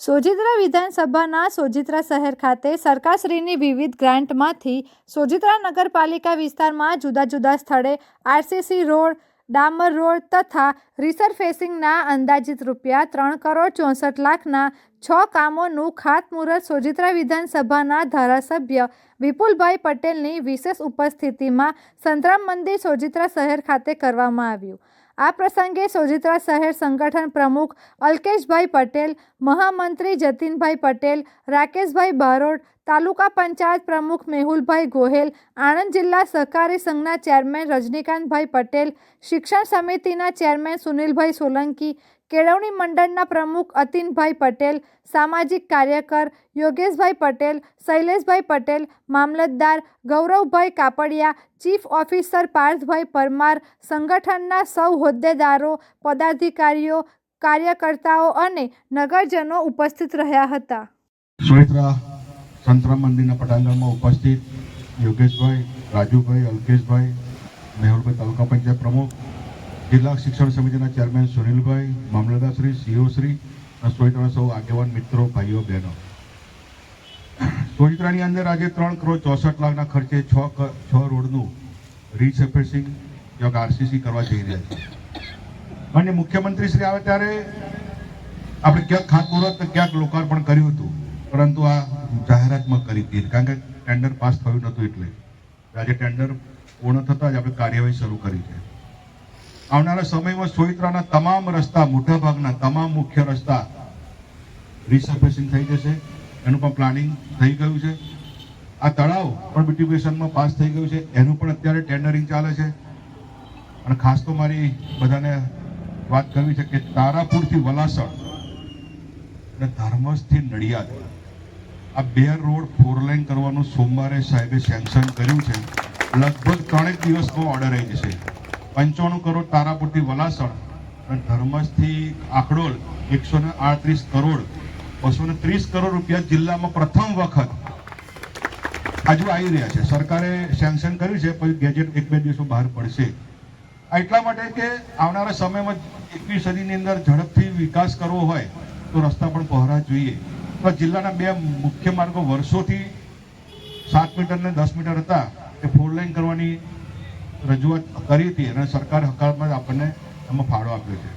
સોજિત્રા વિધાનસભાના સોજિત્રા શહેર ખાતે સરકારશ્રીની વિવિધ ગ્રાન્ટમાંથી સોજિત્રા નગરપાલિકા વિસ્તારમાં જુદા જુદા સ્થળે આરસીસી રોડ, ડામર રોડ તથા રિસરફેસિંગના અંદાજિત ₹3,64,64,00,000ના 6 કામોનું ખાતમુહૂર્ત સોજિત્રા વિધાનસભાના ધારાસભ્ય વિપુલભાઈ પટેલની વિશેષ ઉપસ્થિતિમાં સંતરામ મંદિર સોજિત્રા શહેર ખાતે કરવામાં આવ્યું। આ પ્રસંગે સોજિત્રા શહેર સંગઠન પ્રમુખ અલ્કેશભાઈ પટેલ, મહામંત્રી જતીનભાઈ પટેલ, રાકેશભાઈ બારોટ, તાલુકા પંચાયત પ્રમુખ મેહુલભાઈ ગોહેલ, આણંદ જિલ્લા સહકારી સંઘના ચેરમેન રજનીકાંતભાઈ પટેલ, શિક્ષણ સમિતિના ચેરમેન સુનિલભાઈ સોલંકી, કેળવણી મંડળના પ્રમુખ અતિનભાઈ પટેલ, સામાજિક કાર્યકર યોગેશભાઈ પટેલ, શૈલેષભાઈ પટેલ, મામલતદાર ગૌરવભાઈ કાપડિયા, ચીફ ઓફિસર પાર્થભાઈ પરમાર, સંગઠનના સૌ હોદ્દેદારો, પદાધિકારીઓ, કાર્યકર્તાઓ અને નગરજનો ઉપસ્થિત રહ્યા હતા। સોજિત્રા સંતરામ મંદિરના પટાંગણમાં ઉપસ્થિત યોગેશભાઈ, રાજુભાઈ, અલ્કેશભાઈ, મેહુલભાઈ તાલુકા પંચાયત પ્રમુખ, જિલ્લા શિક્ષણ સમિતિના ચેરમેન સુનિલભાઈ, મામલતદાર શ્રી, સીઓ શ્રી, સોજિત્રાના સૌ આગેવાન મિત્રો, ભાઈઓ બહેનો, સોજિત્રાની અંદર આજે ₹3,64,00,000ના ખર્ચે 6 રોડનું રીસર્ફેસિંગ આરસીસી કરવા જઈ રહ્યા છે। અને મુખ્યમંત્રી શ્રી આવે ત્યારે આપણે ક્યાંક ખાતમુહૂર્ત ક્યાંક લોકાર્પણ કર્યું હતું, પરંતુ આ જાહેરાતમાં કરી હતી કારણ કે ટેન્ડર પાસ થયું નહોતું, એટલે આજે ટેન્ડર પૂર્ણ થતાં જ આપણે કાર્યવાહી શરૂ કરી છે। આવનારા સમયમાં સોજિત્રાના તમામ રસ્તા, મોટાભાગના તમામ મુખ્ય રસ્તા રીસર્ફેસિંગ થઈ જશે, એનું પણ પ્લાનિંગ થઈ ગયું છે। આ તળાવ પણ બ્યુટિફિકેશનમાં પાસ થઈ ગયું છે, એનું પણ અત્યારે ટેન્ડરિંગ ચાલે છે। અને ખાસ તો મારી બધાને વાત કરવી છે કે તારાપુરથી વલાસણ અને ધર્મસથી નડિયાદ આ 2 રોડ 4 લાઇન કરવાનું સોમવારે સાહેબે સેન્કશન કર્યું છે। લગભગ 3 દિવસમાં ઓર્ડર આવી જશે। 95 કરોડ તારાપુરથી વલાસણ અને ધર્મસથી આખડોલ 138 કરોડ 230 કરોડ રૂપિયા જિલ્લામાં પ્રથમ વખત હજુ આવી રહ્યા છે। સરકારે સેન્કશન કર્યું છે, પછી ગેજેટ 1-2 દિવસમાં બહાર પડશે। એટલા માટે કે આવનારા સમયમાં 21મી સદીની અંદર ઝડપથી વિકાસ કરવો હોય તો રસ્તા પણ પહોળા જોઈએ। તો જિલ્લાના 2 મુખ્ય માર્ગો વર્ષોથી 7 મીટર ને 10 મીટર હતા, એ 4 લાઇન કરવાની રજૂઆત કરી હતી અને સરકાર હકારમાં આપણને એમાં ફાળો આપ્યો છે।